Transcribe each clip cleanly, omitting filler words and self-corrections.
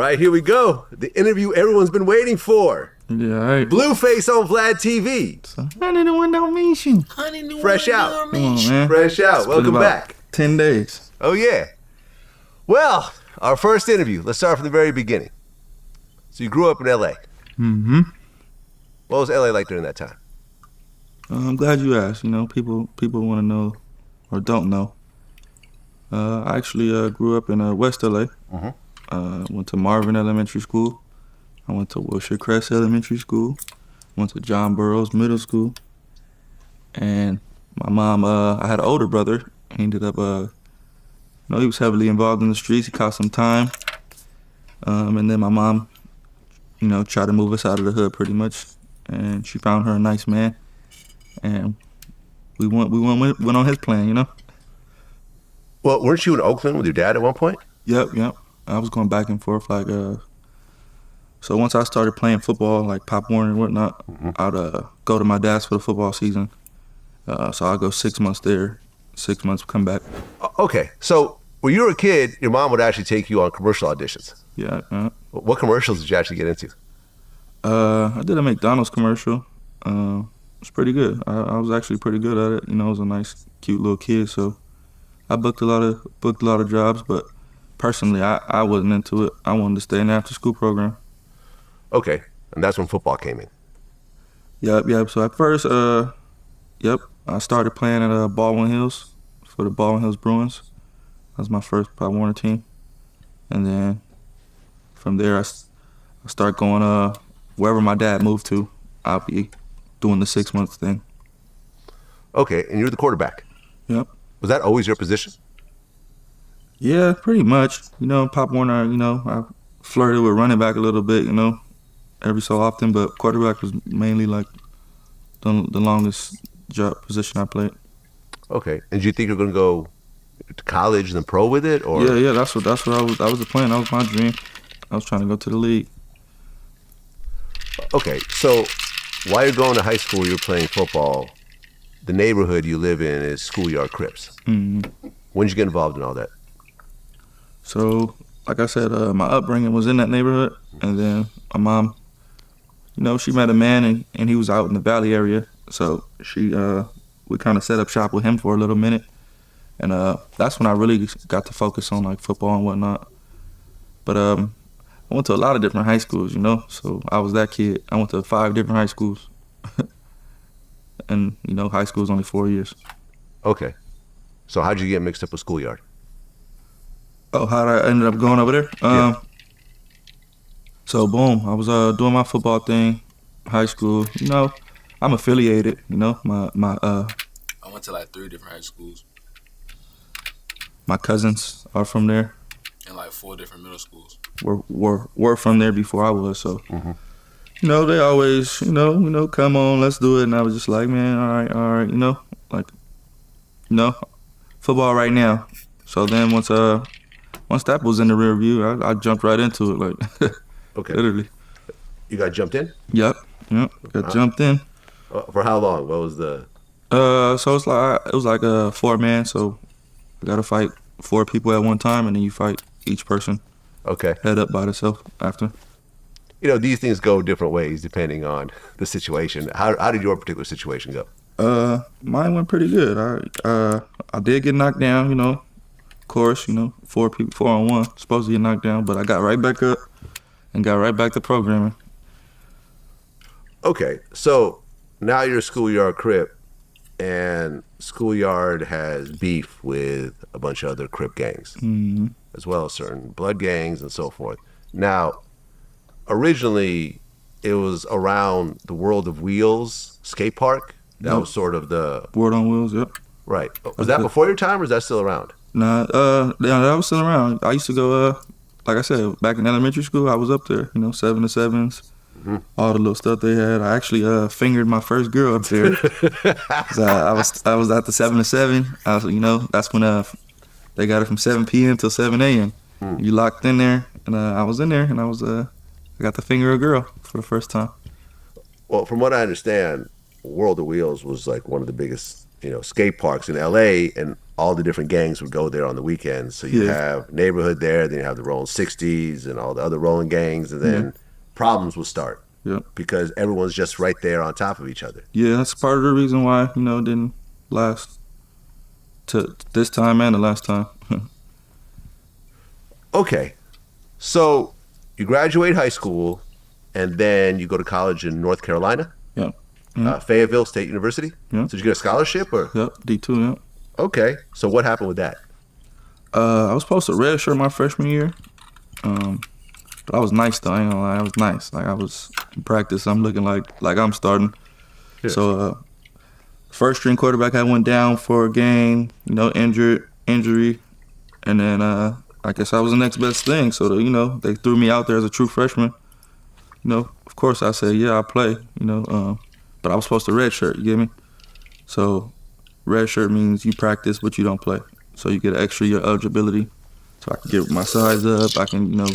right, here we go. The interview everyone's been waiting for. Yeah, all right. Blueface on Vlad TV. Honey, the one don't mention. Fresh out. Come on, man. Fresh out. It's been Welcome about back. 10 days. Oh, yeah. Well, our first interview. Let's start from the very beginning. So you grew up in L.A. Mm-hmm. What was L.A. like during that time? I'm glad you asked. You know, people want to know or don't know. I actually grew up in West LA. Went to Marvin Elementary School. I went to Wilshire Crest Elementary School. Went to John Burroughs Middle School. And my mom, I had an older brother. He ended up, he was heavily involved in the streets. He caught some time. And then my mom, tried to move us out of the hood pretty much. And she found her a nice man. And we went on his plan, Well, weren't you in Oakland with your dad at one point? Yep. I was going back and forth so once I started playing football, like Pop Warner and whatnot, I'd go to my dad's for the football season. So I'd go 6 months there, 6 months come back. Okay, so when you were a kid, your mom would actually take you on commercial auditions. Yeah. What commercials did you actually get into? I did a McDonald's commercial. It was pretty good. I was actually pretty good at it. I was a nice, cute little kid, so I booked a lot of jobs, but personally, I wasn't into it. I wanted to stay in the after-school program. Okay, and that's when football came in. Yep. So at first, I started playing at Baldwin Hills for the Baldwin Hills Bruins. That was my first Pop Warner team. And then from there, I started going wherever my dad moved to, I'll be doing the 6 months thing. Okay, and you're the quarterback. Yep. Was that always your position? Yeah, pretty much. Pop Warner, I flirted with running back a little bit, every so often, but quarterback was mainly like the longest job position I played. Okay, and did you think you were going to go to college and then pro with it, or? Yeah, that was the plan. That was my dream. I was trying to go to the league. Okay, so while you're going to high school, you're playing football. The neighborhood you live in is Schoolyard Crips. Mm-hmm. When did you get involved in all that? So, like I said, my upbringing was in that neighborhood, and then my mom, she met a man, and he was out in the Valley area, so we kind of set up shop with him for a little minute, and that's when I really got to focus on like football and whatnot. But I went to a lot of different high schools, so I was that kid. I went to 5 different high schools, and high school is only 4 years. Okay, so how'd you get mixed up with Schoolyard? Oh, how I ended up going over there? Yeah. So boom, I was doing my football thing, high school. I'm affiliated. I went to like 3 different high schools my cousins are from there. and like 4 different middle schools. Were from there before I was. So they always come on, let's do it. And I was just like, man, all right, football right now. So then once that was in the rear view, I jumped right into it, like Okay. literally. You got jumped in? Yep. Got jumped in. For how long? What was the? So it was like a 4-man. So you gotta fight 4 people at one time, and then you fight each person. Okay. Head up by themselves after. These things go different ways depending on the situation. How did your particular situation go? Mine went pretty good. I did get knocked down. Of course, 4 people, 4 on 1, supposed to get knocked down, but I got right back up and got right back to programming. Okay, so now you're a Schoolyard Crip, and Schoolyard has beef with a bunch of other Crip gangs, as well as certain blood gangs and so forth. Now, originally, it was around the World of Wheels skate park. That was sort of the... World on Wheels, yep. Right. Was that before your time, or is that still around? Nah, that was still around. I used to go, like I said, back in elementary school, I was up there, 7 to 7s, all the little stuff they had. I actually fingered my first girl up there. I was at the 7 to 7. I was, that's when they got it from 7 p.m. till 7 a.m. You locked in there, and I was in there, and I got to finger a girl for the first time. Well, from what I understand, World of Wheels was like one of the biggest skate parks in LA, and all the different gangs would go there on the weekends. So you Yeah. have neighborhood there, then you have the rolling 60s and all the other rolling gangs, and then problems would start Yeah. because everyone's just right there on top of each other. Yeah, that's part of the reason why, it didn't last to this time and the last time. Okay, so you graduate high school, and then you go to college in North Carolina, Yeah. Fayetteville State University. Yeah. So did you get a scholarship, or? Yep, D2, yeah. Okay, so what happened with that? I was supposed to redshirt my freshman year. But I was nice though, I ain't gonna lie, I was nice. Like I was in practice, I'm looking like I'm starting. Yeah. So first string quarterback I went down for a game, injury, and then I guess I was the next best thing. So they threw me out there as a true freshman. Of course I said, yeah, I'll play, but I was supposed to redshirt, you get me? So redshirt means you practice but you don't play. So you get an extra year eligibility. So I can get my size up, I can,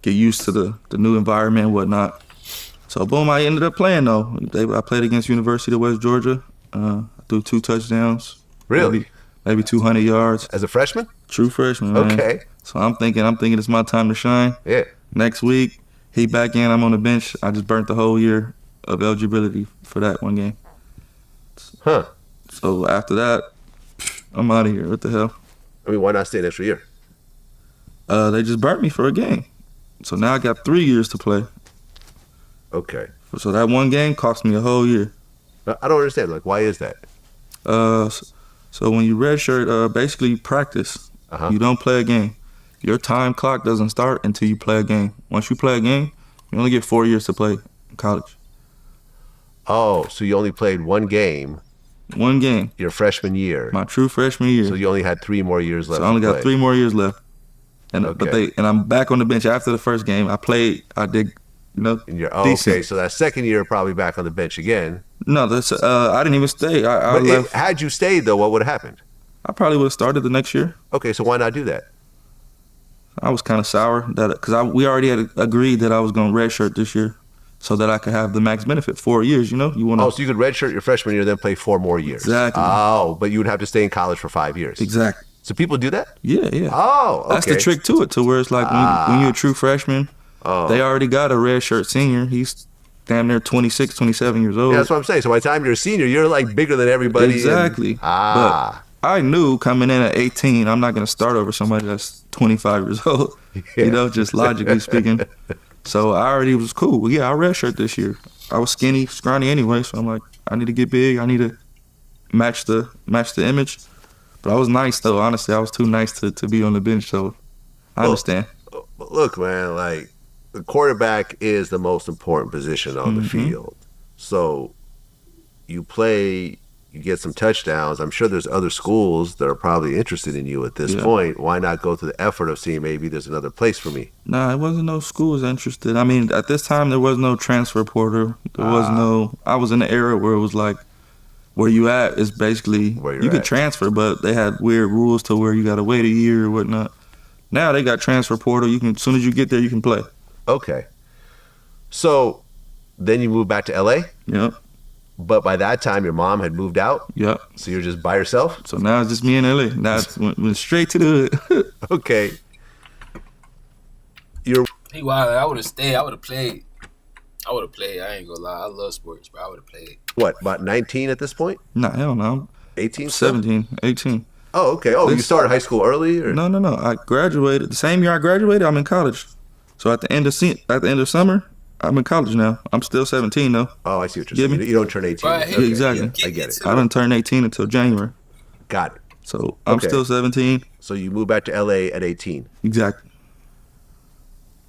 get used to the new environment and whatnot. So boom, I ended up playing though. I played against University of West Georgia. I threw 2 touchdowns. Really? Maybe 200 yards. As a freshman? True freshman, man. Okay. So I'm thinking it's my time to shine. Yeah. Next week, he back in, I'm on the bench. I just burnt the whole year of eligibility for that one game. Huh. So after that, I'm out of here. What the hell? I mean, why not stay an extra year? They just burnt me for a game. So now I got 3 years to play. Okay. So that one game cost me a whole year. I don't understand. Like, why is that? So when you redshirt, basically you practice. Uh-huh. You don't play a game. Your time clock doesn't start until you play a game. Once you play a game, you only get 4 years to play in college. Oh, so you only played one game One game, your freshman year. my true freshman year. So you only had 3 more years left. So I only to got play. 3 more years left. And Okay. I'm back on the bench after the first game. I did, And you're, decent. okay, so that second year, probably back on the bench again. No, that's I didn't even stay. I But left. had you stayed, though, what would have happened? I probably would have started the next year. Okay, so why not do that? I was kind of sour because we already had agreed that I was going to redshirt this year, so that I could have the max benefit 4 years. You want to. Oh, so you could redshirt your freshman year, then play 4 more years. Exactly. Oh, but you would have to stay in college for 5 years. Exactly. So people do that? Yeah, yeah. Oh, okay. That's the trick to it, to where it's like when you're a true freshman, Oh. they already got a redshirt senior. He's damn near 26, 27 years old. Yeah, that's what I'm saying. So by the time you're a senior, you're like bigger than everybody. Exactly. But I knew coming in at 18, I'm not going to start over somebody that's 25 years old, just logically speaking. So I already was cool. Well, yeah, I redshirt this year. I was skinny, scrawny anyway, so I'm like, I need to get big. I need to match the image. But I was nice, though. Honestly, I was too nice to be on the bench, so I understand. Look, man, like the quarterback is the most important position on the field. So you play, you get some touchdowns. I'm sure there's other schools that are probably interested in you at this point. Why not go to the effort of seeing maybe there's another place for me? Nah, it wasn't no schools interested. I mean, at this time, there was no transfer portal. There was no. I was in the era where it was like, where you at is basically you could transfer, but they had weird rules to where you got to wait a year or whatnot. Now they got transfer portal. You can, as soon as you get there, you can play. Okay. So then you move back to LA? Yep. But by that time, your mom had moved out? Yep. So you're just by yourself? So now it's just me in LA. Now it's went straight to the hood. Okay. He wild. I would have stayed. I would have played. I ain't gonna lie. I love sports, but I would have played. What, about 19 at this point? Nah, hell no. 18? 17, 18. Oh, okay. Oh, you started high school early? Or? No. I graduated. The same year I graduated, I'm in college. So at the end of summer, I'm in college now. I'm still 17 though. Oh, I see what you're saying. You don't turn 18. Right, Okay, exactly. Yeah, I get it. I didn't turn 18 until January. Got it. So I'm still 17. So you moved back to LA at 18. Exactly.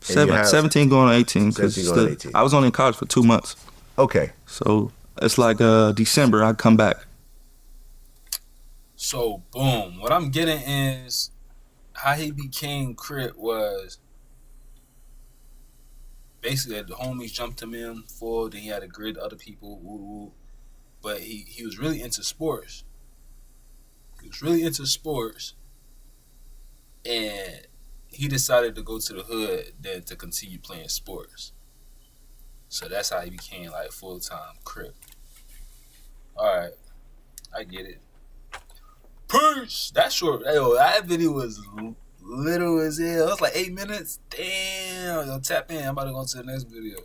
17 going on 18. 17 going on 18. I was only in college for 2 months. Okay. So it's like December, I come back. So boom, what I'm getting is how he became Crip was basically the homies jumped him in for. Then he had a grid of other people, but he was really into sports. And he decided to go to the hood then to continue playing sports. So that's how he became like full-time Crip. All right. I get it. Peace. That short. Yo, that video was little as hell. It was like 8 minutes. Damn. Yo, tap in. I'm about to go to the next video.